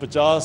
50,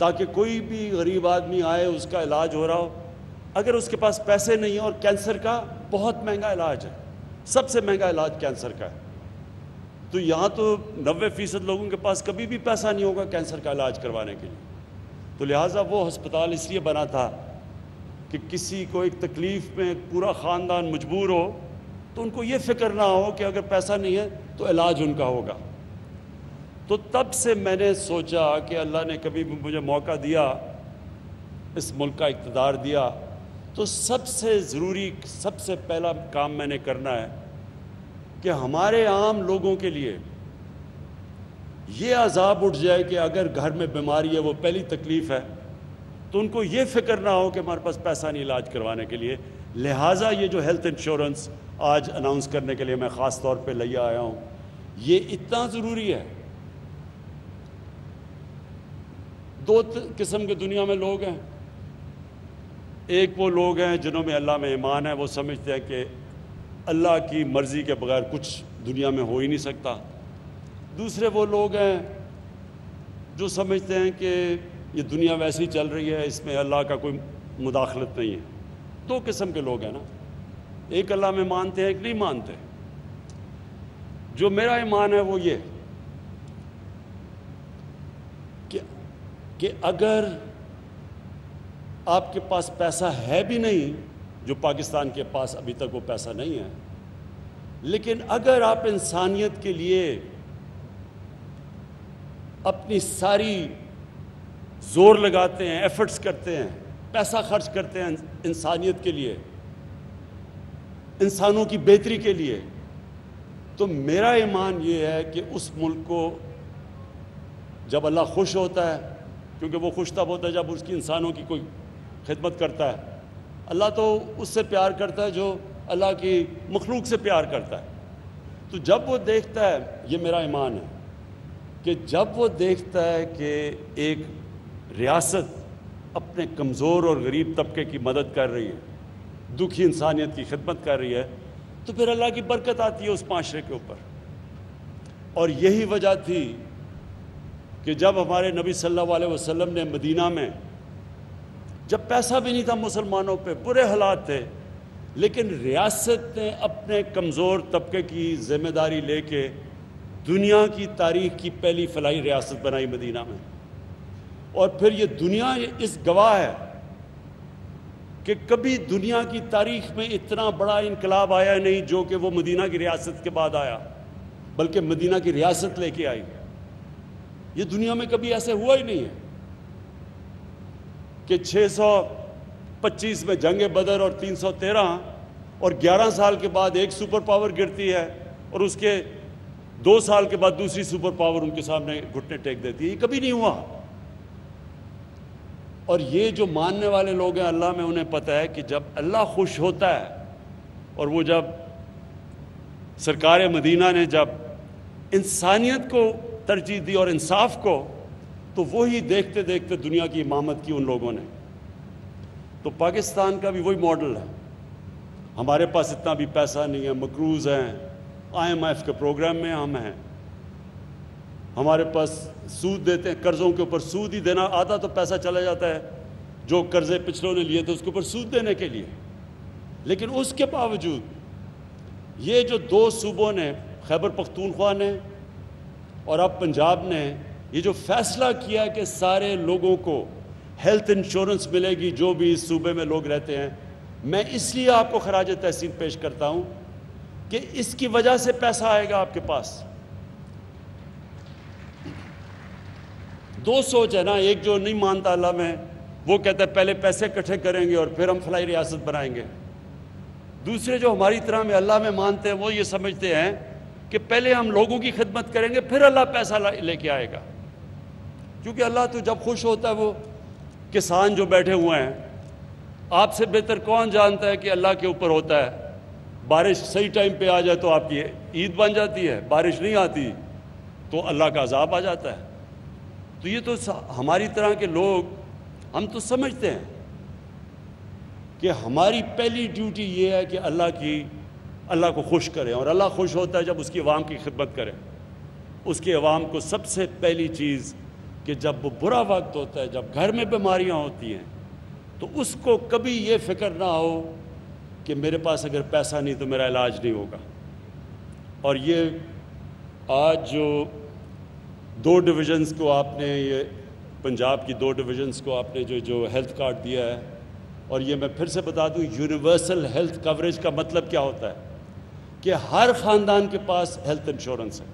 تاکہ کوئی بھی غریب آدمی آئے اس کا علاج ہو رہا ہو. اگر اس کے پاس پیسے نہیں ہیں، اور کینسر کا بہت مہنگا علاج ہے، سب سے مہنگا علاج کینسر کا ہے، تو یہاں تو 90% لوگوں کے پاس کبھی بھی پیسہ نہیں ہوگا کینسر کا علاج کروانے کے لیے. تو لہٰذا وہ ہسپتال اس لیے بنا تھا کہ کسی کو ایک تکلیف میں پورا خاندان مجبور ہو تو ان کو یہ فکر نہ ہو کہ اگر پیسہ نہیں ہے تو علاج ان کا ہوگا. تو تب سے میں نے سوچا کہ اللہ نے کبھی بھی مجھے موقع دیا، اس ملک کا اقتدار دیا، تو سب سے ضروری، سب سے پہلا کام میں نے کرنا ہے کہ ہمارے عام لوگوں کے لیے یہ عذاب اٹھ جائے کہ اگر گھر میں بیماری ہے، وہ پہلی تکلیف ہے، تو ان کو یہ فکر نہ ہو کہ ہمارے پاس پیسہ نہیں علاج کروانے کے لیے. لہٰذا یہ جو ہیلتھ انشورنس آج اناؤنس کرنے کے لیے میں خاص طور پہ لے آیا ہوں، یہ اتنا ضروری ہے. دو قسم کے دنیا میں لوگ ہیں. ایک وہ لوگ ہیں جنہوں میں اللہ میں ایمان ہے، وہ سمجھتے ہیں کہ اللہ کی مرضی کے بغیر کچھ دنیا میں ہو ہی نہیں سکتا. دوسرے وہ لوگ ہیں جو سمجھتے ہیں کہ یہ دنیا ویسی چل رہی ہے، اس میں اللہ کا کوئی مداخلت نہیں ہے. دو قسم کے لوگ ہیں نا، ایک اللہ میں مانتے ہیں، ایک نہیں مانتے. جو میرا ایمان ہے وہ یہ کہ اگر آپ کے پاس پیسہ ہے بھی نہیں، جو پاکستان کے پاس ابھی تک وہ پیسہ نہیں ہے، لیکن اگر آپ انسانیت کے لیے اپنی ساری زور لگاتے ہیں، ایفرٹس کرتے ہیں، پیسہ خرچ کرتے ہیں انسانیت کے لیے، انسانوں کی بہتری کے لیے، تو میرا ایمان یہ ہے کہ اس ملک کو جب اللہ خوش ہوتا ہے، کیونکہ وہ خوش تب ہوتا ہے جب اس کی انسانوں کی کوئی خدمت کرتا ہے. اللہ تو اس سے پیار کرتا ہے جو اللہ کی مخلوق سے پیار کرتا ہے. تو جب وہ دیکھتا ہے، یہ میرا ایمان ہے کہ جب وہ دیکھتا ہے کہ ایک ریاست اپنے کمزور اور غریب طبقے کی مدد کر رہی ہے، دکھی انسانیت کی خدمت کر رہی ہے، تو پھر اللہ کی برکت آتی ہے اس معاشرے کے اوپر. اور یہی وجہ تھی کہ جب ہمارے نبی صلی اللہ علیہ وسلم نے مدینہ میں، جب پیسہ بھی نہیں تھا مسلمانوں پہ، برے حالات تھے، لیکن ریاست نے اپنے کمزور طبقے کی ذمہ داری لے کے دنیا کی تاریخ کی پہلی فلاحی ریاست بنائی مدینہ میں. اور پھر یہ دنیا اس گواہ ہے کہ کبھی دنیا کی تاریخ میں اتنا بڑا انقلاب آیا نہیں جو کہ وہ مدینہ کی ریاست کے بعد آیا، بلکہ مدینہ کی ریاست لے کے آئی. یہ دنیا میں کبھی ایسے ہوا ہی نہیں ہے کہ 625 میں جنگ بدر اور 313 اور 11 سال کے بعد ایک سپر پاور گرتی ہے اور اس کے 2 سال کے بعد دوسری سپر پاور ان کے سامنے گھٹنے ٹیک دیتی ہے. یہ کبھی نہیں ہوا. اور یہ جو ماننے والے لوگ ہیں اللہ میں، انہیں پتہ ہے کہ جب اللہ خوش ہوتا ہے، اور وہ جب سرکار مدینہ نے جب انسانیت کو ترجیح دی اور انصاف کو، تو وہی دیکھتے دیکھتے دنیا کی امامت کی ان لوگوں نے. تو پاکستان کا بھی وہی ماڈل ہے. ہمارے پاس اتنا بھی پیسہ نہیں ہے، مقروض ہیں، IMF کے پروگرام میں ہم ہیں، ہمارے پاس سود دیتے ہیں، قرضوں کے اوپر سود ہی دینا، آدھا تو پیسہ چلا جاتا ہے جو قرضے پچھلوں نے لیے تھے اس کے اوپر سود دینے کے لیے. لیکن اس کے باوجود یہ جو 2 صوبوں نے، خیبر پختونخوا نے اور اب پنجاب نے، یہ جو فیصلہ کیا کہ سارے لوگوں کو ہیلتھ انشورنس ملے گی جو بھی اس صوبے میں لوگ رہتے ہیں، میں اس لیے آپ کو خراج تحسین پیش کرتا ہوں کہ اس کی وجہ سے پیسہ آئے گا آپ کے پاس. 2 سوچ ہے نا، ایک جو نہیں مانتا اللہ میں، وہ کہتا ہے پہلے پیسے اکٹھے کریں گے اور پھر ہم فلاحی ریاست بنائیں گے. دوسرے جو ہماری طرح میں اللہ میں مانتے ہیں، وہ یہ سمجھتے ہیں کہ پہلے ہم لوگوں کی خدمت کریں گے پھر اللہ پیسہ لے کے آئے گا. کیونکہ اللہ تو جب خوش ہوتا ہے، وہ کسان جو بیٹھے ہوئے ہیں، آپ سے بہتر کون جانتا ہے کہ اللہ کے اوپر ہوتا ہے. بارش صحیح ٹائم پہ آ جائے تو آپ کی عید بن جاتی ہے، بارش نہیں آتی تو اللہ کا عذاب آ جاتا ہے. تو یہ تو ہماری طرح کے لوگ، ہم تو سمجھتے ہیں کہ ہماری پہلی ڈیوٹی یہ ہے کہ اللہ کو خوش کریں، اور اللہ خوش ہوتا ہے جب اس کی عوام کی خدمت کریں. اس کی عوام کو سب سے پہلی چیز کہ کہ جب وہ برا وقت ہوتا ہے، جب گھر میں بیماریاں ہوتی ہیں، تو اس کو کبھی یہ فکر نہ ہو کہ میرے پاس اگر پیسہ نہیں تو میرا علاج نہیں ہوگا۔ اور یہ آج جو 2 ڈویژنز کو آپ نے، یہ پنجاب کی 2 ڈویژنز کو آپ نے جو ہیلتھ کارڈ دیا ہے، اور یہ میں پھر سے بتا دوں، یونیورسل ہیلتھ کوریج کا مطلب کیا ہوتا ہے کہ ہر خاندان کے پاس ہیلتھ انشورنس ہے،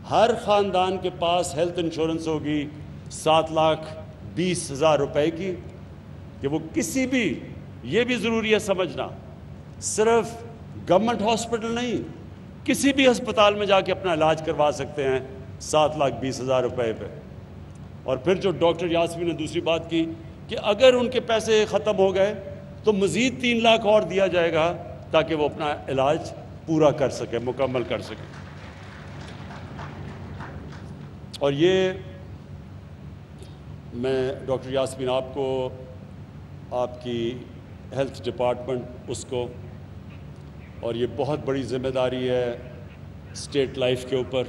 ہر خاندان کے پاس ہیلتھ انشورنس ہوگی 7,20,000 روپے کی، کہ وہ کسی بھی، یہ بھی ضروری ہے سمجھنا، صرف گورنمنٹ ہاسپٹل نہیں، کسی بھی ہسپتال میں جا کے اپنا علاج کروا سکتے ہیں 7,20,000 روپے پہ۔ اور پھر جو ڈاکٹر یاسمین نے دوسری بات کی کہ اگر ان کے پیسے ختم ہو گئے تو مزید 3 لاکھ اور دیا جائے گا تاکہ وہ اپنا علاج پورا کر سکے، مکمل کر سکے۔ اور یہ میں ڈاکٹر یاسمین آپ کو، آپ کی ہیلتھ ڈپارٹمنٹ اس کو، اور یہ بہت بڑی ذمہ داری ہے اسٹیٹ لائف کے اوپر،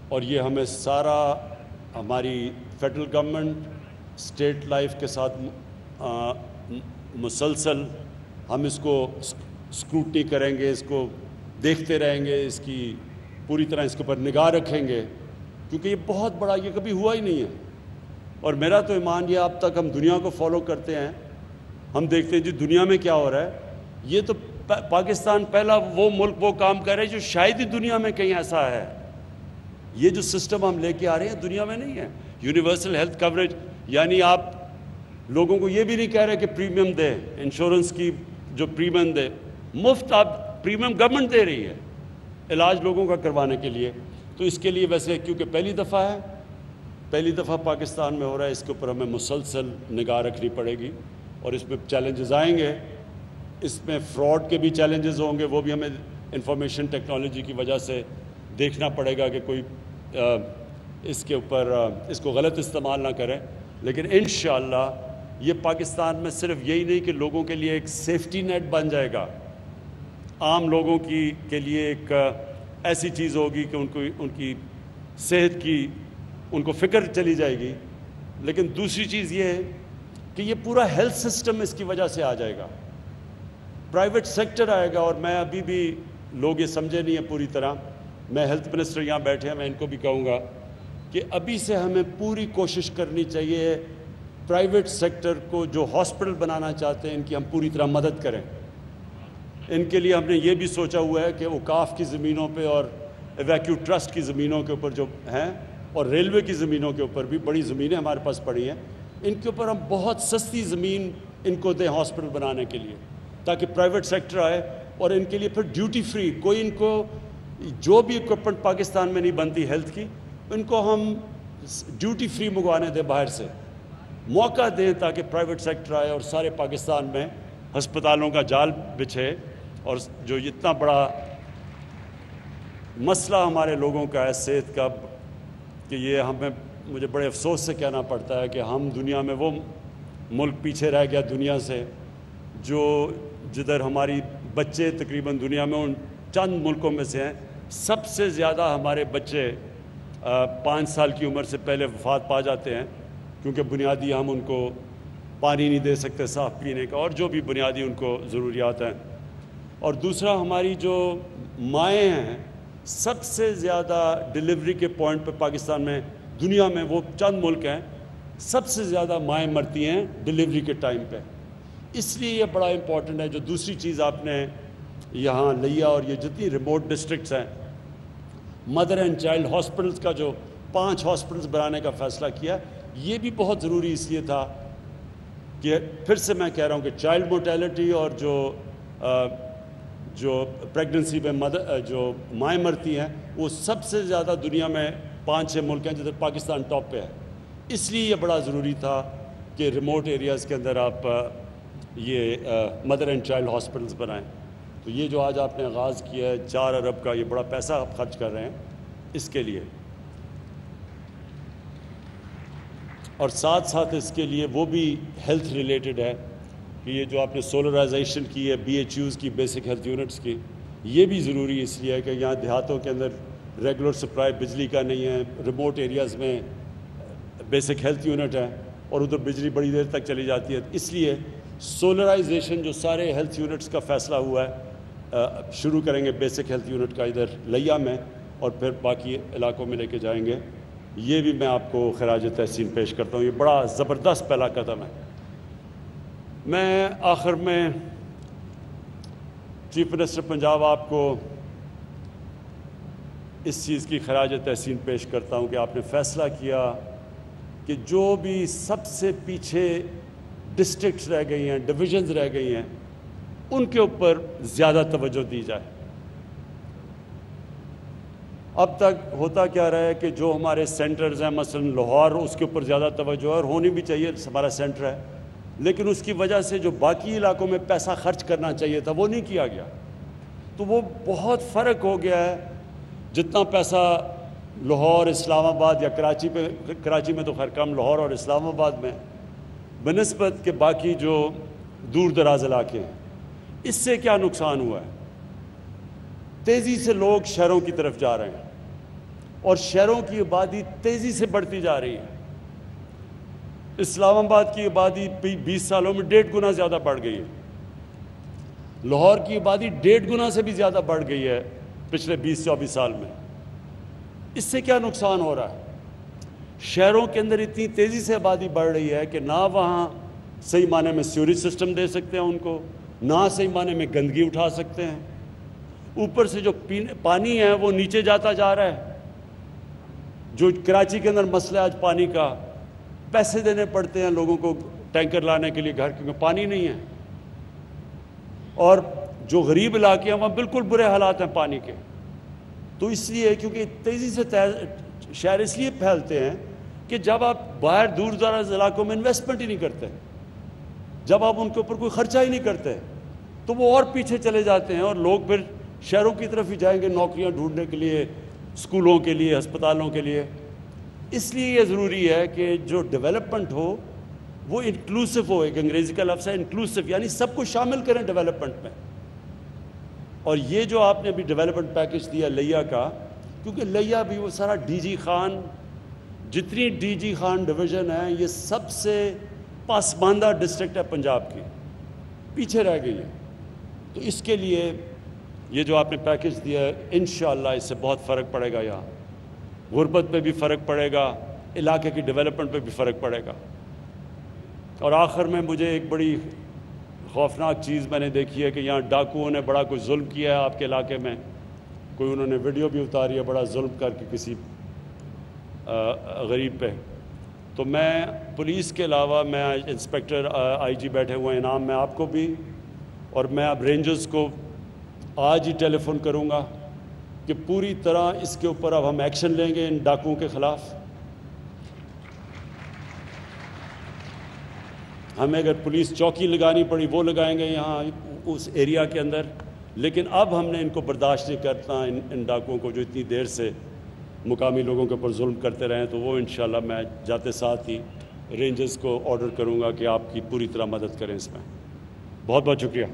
اور یہ ہمیں سارا، ہماری فیڈرل گورنمنٹ اسٹیٹ لائف کے ساتھ مسلسل ہم اس کو اسکروٹنی کریں گے، اس کو دیکھتے رہیں گے، اس کی پوری طرح اس کے اوپر نگاہ رکھیں گے، کیونکہ یہ بہت بڑا، یہ کبھی ہوا ہی نہیں ہے۔ اور میرا تو ایمان یہ، اب تک ہم دنیا کو فالو کرتے ہیں، ہم دیکھتے ہیں جی دنیا میں کیا ہو رہا ہے، یہ تو پاکستان پہلا وہ ملک وہ کام کر رہے ہیں جو شاید ہی دنیا میں کہیں ایسا ہے۔ یہ جو سسٹم ہم لے کے آ رہے ہیں دنیا میں نہیں ہے، یونیورسل ہیلتھ کوریج، یعنی آپ لوگوں کو یہ بھی نہیں کہہ رہے کہ پریمیم دے، انشورنس کی جو پریمیم دے، مفت آپ پریمیم گورنمنٹ دے رہی ہے علاج لوگوں کا کروانے کے لیے۔ تو اس کے لیے ویسے کیونکہ پہلی دفعہ پاکستان میں ہو رہا ہے، اس کے اوپر ہمیں مسلسل نگاہ رکھنی پڑے گی، اور اس میں چیلنجز آئیں گے، اس میں فراڈ کے بھی چیلنجز ہوں گے، وہ بھی ہمیں انفارمیشن ٹیکنالوجی کی وجہ سے دیکھنا پڑے گا کہ کوئی اس کے اوپر اس کو غلط استعمال نہ کریں۔ لیکن انشاءاللہ یہ پاکستان میں صرف یہی نہیں کہ لوگوں کے لیے ایک سیفٹی نیٹ بن جائے گا، عام لوگوں کے لیے ایک ایسی چیز ہوگی کہ ان کی صحت کی ان کو فکر چلی جائے گی، لیکن دوسری چیز یہ ہے کہ یہ پورا ہیلتھ سسٹم اس کی وجہ سے آ جائے گا، پرائیویٹ سیکٹر آئے گا۔ اور میں ابھی بھی، لوگ یہ سمجھے نہیں ہیں پوری طرح، میں ہیلتھ منسٹر یہاں بیٹھے ہیں، میں ان کو بھی کہوں گا کہ ابھی سے ہمیں پوری کوشش کرنی چاہیے پرائیویٹ سیکٹر کو جو ہاسپٹل بنانا چاہتے ہیں ان کی ہم پوری طرح مدد کریں۔ ان کے لیے ہم نے یہ بھی سوچا ہوا ہے کہ اوقاف کی زمینوں پہ اور ایویکیو ٹرسٹ کی زمینوں کے اوپر جو ہیں، اور ریلوے کی زمینوں کے اوپر بھی بڑی زمینیں ہمارے پاس پڑی ہیں، ان کے اوپر ہم بہت سستی زمین ان کو دیں ہاسپٹل بنانے کے لیے، تاکہ پرائیویٹ سیکٹر آئے، اور ان کے لیے پھر ڈیوٹی فری، کوئی ان کو جو بھی اکوپمنٹ پاکستان میں نہیں بنتی ہیلتھ کی، ان کو ہم ڈیوٹی فری منگوانے دیں، باہر سے موقع دیں تاکہ پرائیویٹ سیکٹر آئے اور سارے پاکستان میں ہسپتالوں کا جال بچھے۔ اور جو اتنا بڑا مسئلہ ہمارے لوگوں کا ہے صحت کا، کہ یہ مجھے بڑے افسوس سے کہنا پڑتا ہے کہ ہم دنیا میں وہ ملک پیچھے رہ گیا دنیا سے، جدھر ہماری بچے تقریباً دنیا میں ان چند ملکوں میں سے ہیں، سب سے زیادہ ہمارے بچے 5 سال کی عمر سے پہلے وفات پا جاتے ہیں، کیونکہ بنیادی ہم ان کو پانی نہیں دے سکتے صاف پینے کا، اور جو بھی بنیادی ان کو ضروریات ہیں۔ اور دوسرا، ہماری جو مائیں ہیں، سب سے زیادہ ڈیلیوری کے پوائنٹ پہ پاکستان میں، دنیا میں وہ چند ملک ہیں، سب سے زیادہ مائیں مرتی ہیں ڈیلیوری کے ٹائم پہ۔ اس لیے یہ بڑا امپورٹنٹ ہے۔ جو دوسری چیز آپ نے یہاں لیا، اور یہ جتنی ریموٹ ڈسٹرکٹس ہیں، مدر اینڈ چائلڈ ہاسپٹلس کا جو 5 ہاسپٹلس بنانے کا فیصلہ کیا، یہ بھی بہت ضروری اس لیے تھا کہ پھر سے میں کہہ رہا ہوں کہ چائلڈ مورٹیلٹی اور جو پریگننسی میں جو مائیں مرتی ہیں، وہ سب سے زیادہ دنیا میں 5-6 ملک ہیں جدھر پاکستان ٹاپ پہ ہے۔ اس لیے یہ بڑا ضروری تھا کہ ریموٹ ایریاز کے اندر آپ یہ مدر اینڈ چائلڈ ہاسپٹلس بنائیں۔ تو یہ جو آج آپ نے آغاز کیا ہے 4 ارب کا، یہ بڑا پیسہ آپ خرچ کر رہے ہیں اس کے لیے، اور ساتھ ساتھ اس کے لیے وہ بھی ہیلتھ ریلیٹڈ ہے کہ یہ جو آپ نے سولرائزیشن کی ہے BHUs کی، بیسک ہیلتھ یونٹس کی، یہ بھی ضروری اس لیے ہے کہ یہاں دیہاتوں کے اندر ریگولر سپلائی بجلی کا نہیں ہے، ریموٹ ایریاز میں بیسک ہیلتھ یونٹ ہے اور ادھر بجلی بڑی دیر تک چلی جاتی ہے. اس لیے سولرائزیشن جو سارے ہیلتھ یونٹس کا فیصلہ ہوا ہے شروع کریں گے بیسک ہیلتھ یونٹ کا ادھر لیا میں، اور پھر باقی علاقوں میں لے کے جائیں گے. یہ بھی میں آپ کو خراج تحسین پیش کرتا ہوں. یہ بڑا زبردست پہلا قدم ہے. میں آخر میں چیف منسٹر پنجاب آپ کو اس چیز کی خراج تحسین پیش کرتا ہوں کہ آپ نے فیصلہ کیا کہ جو بھی سب سے پیچھے ڈسٹرکٹس رہ گئی ہیں، ڈویژنز رہ گئی ہیں، ان کے اوپر زیادہ توجہ دی جائے. اب تک ہوتا کیا رہا ہے کہ جو ہمارے سینٹرز ہیں، مثلا لاہور، اس کے اوپر زیادہ توجہ ہے اور ہونی بھی چاہیے، ہمارا سینٹر ہے، لیکن اس کی وجہ سے جو باقی علاقوں میں پیسہ خرچ کرنا چاہیے تھا وہ نہیں کیا گیا. تو وہ بہت فرق ہو گیا ہے. جتنا پیسہ لاہور، اسلام آباد یا کراچی میں تو خیر کم، لاہور اور اسلام آباد میں بنسبت کے باقی جو دور دراز علاقے ہیں، اس سے کیا نقصان ہوا ہے؟ تیزی سے لوگ شہروں کی طرف جا رہے ہیں اور شہروں کی آبادی تیزی سے بڑھتی جا رہی ہے. اسلام آباد کی آبادی 20 سالوں میں 1.5 گنا زیادہ بڑھ گئی ہے. لاہور کی آبادی 1.5 گنا سے بھی زیادہ بڑھ گئی ہے پچھلے 20-24 سال میں. اس سے کیا نقصان ہو رہا ہے؟ شہروں کے اندر اتنی تیزی سے آبادی بڑھ رہی ہے کہ نہ وہاں صحیح معنی میں سیوریج سسٹم دے سکتے ہیں ان کو، نہ صحیح معنی میں گندگی اٹھا سکتے ہیں. اوپر سے جو پانی ہے وہ نیچے جاتا جا رہا ہے. جو کراچی کے اندر مسئلہ ہے آج پانی کا، پیسے دینے پڑتے ہیں لوگوں کو ٹینکر لانے کے لیے گھر، کیونکہ پانی نہیں ہے. اور جو غریب علاقے ہیں وہاں بالکل برے حالات ہیں پانی کے. تو اس لیے کیونکہ تیزی سے شہر اس لیے پھیلتے ہیں کہ جب آپ باہر دور دراز علاقوں میں انویسٹمنٹ ہی نہیں کرتے، جب آپ ان کے اوپر کوئی خرچہ ہی نہیں کرتے، تو وہ اور پیچھے چلے جاتے ہیں اور لوگ پھر شہروں کی طرف ہی جائیں گے نوکریاں ڈھونڈنے کے لیے، اسکولوں کے لیے، ہسپتالوں کے لیے. اس لیے یہ ضروری ہے کہ جو ڈیولپمنٹ ہو وہ انکلوسیو ہو. ایک انگریزی کا لفظ ہے انکلوسیو، یعنی سب کو شامل کریں ڈیولپمنٹ میں. اور یہ جو آپ نے ابھی ڈیولپمنٹ پیکج دیا لیا کا، کیونکہ لیا بھی وہ سارا ڈی جی خان، جتنی ڈی جی خان ڈویژن ہے یہ سب سے پسماندہ ڈسٹرکٹ ہے پنجاب کی، پیچھے رہ گئی ہے. تو اس کے لیے یہ جو آپ نے پیکج دیا ہے انشاءاللہ اس سے بہت فرق پڑے گا. یہاں غربت پہ بھی فرق پڑے گا، علاقے کی ڈیولپمنٹ پہ بھی فرق پڑے گا. اور آخر میں مجھے ایک بڑی خوفناک چیز میں نے دیکھی ہے کہ یہاں ڈاکوؤں نے بڑا کوئی ظلم کیا ہے آپ کے علاقے میں. کوئی انہوں نے ویڈیو بھی اتاری ہے بڑا ظلم کر کے کسی غریب پہ. تو میں پولیس کے علاوہ میں انسپیکٹر آئی جی بیٹھے ہوئے ہیں انعام میں آپ کو بھی، اور میں اب رینجرز کو آج ہی ٹیلی فون کروں گا کہ پوری طرح اس کے اوپر اب ہم ایکشن لیں گے ان ڈاکوؤں کے خلاف. ہمیں اگر پولیس چوکی لگانی پڑی وہ لگائیں گے یہاں اس ایریا کے اندر، لیکن اب ہم نے ان کو برداشت نہیں کرتا، ان ڈاکوؤں کو جو اتنی دیر سے مقامی لوگوں کے اوپر ظلم کرتے رہے. تو وہ انشاءاللہ میں جاتے ساتھ ہی رینجرز کو آرڈر کروں گا کہ آپ کی پوری طرح مدد کریں اس میں. بہت بہت شکریہ.